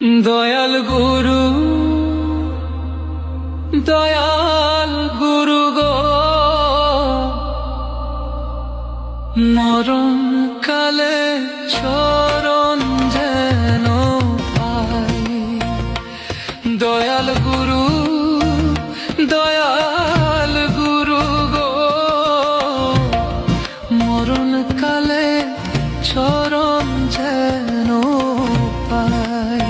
দয়াল গুরু, দয়াল গুরু গো, মরণ কালে চরণ যেন পাই। দয়াল গুরু, দয়াল গুরু গো, মরণ কালে চরণ যেন পাই।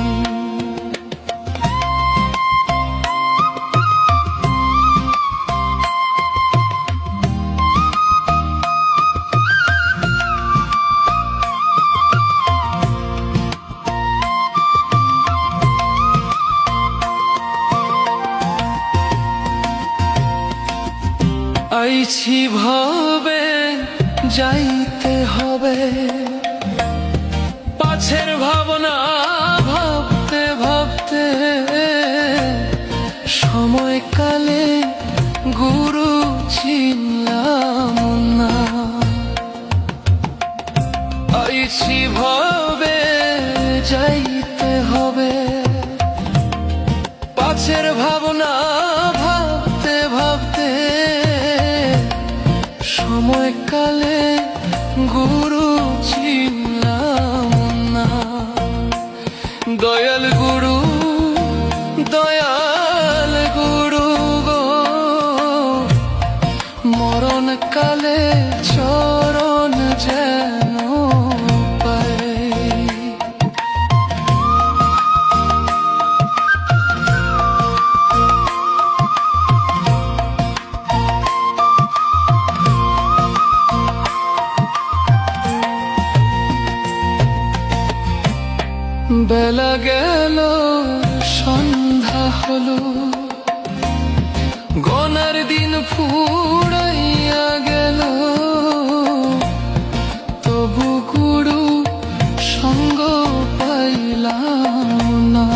আইছি ভবে যাইতে হবে, পাছের ভাবনা ভাবতে ভাবতে সময়কালে গুরু চিনলাম না। আইছি ভবে যাইতে হবে, পাছের ভাবনা ভাবতে ভাবতে সময়কালে গুরু চিনলাম না। দয়াল গুরু, দয়াল গুরু গো, মরণ কালে চরণ যেন পাই। বেলা গেল সন্ধ্যা হলো, গনার দিন ফুরাইয়া গেল, তবু গুরু সঙ্গ পাইলাম না।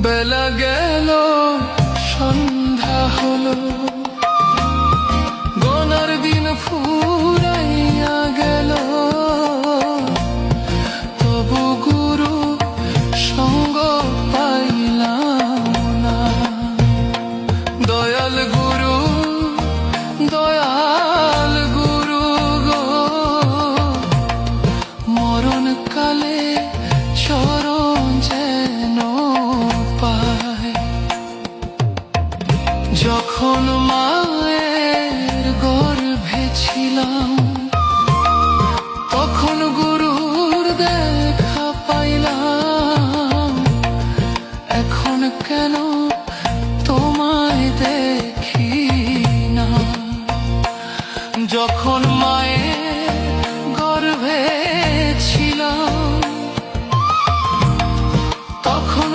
বেলা গেল সন্ধ্যা হলো, গনার দিন ফুরাইয়া গেল, তবু গুরু সঙ্গ পাইলাম না। দয়াল গুরু, দয়াল গুরু গো, মরণ কালে চরণ যেন পাই। যখন মায়ের গর্ভে ছিলাম, তখন গুরুর দেখা পাইলাম, এখন কেন তোমায় দেখি না। যখন মায়ের গর্ভে ছিলাম, তখন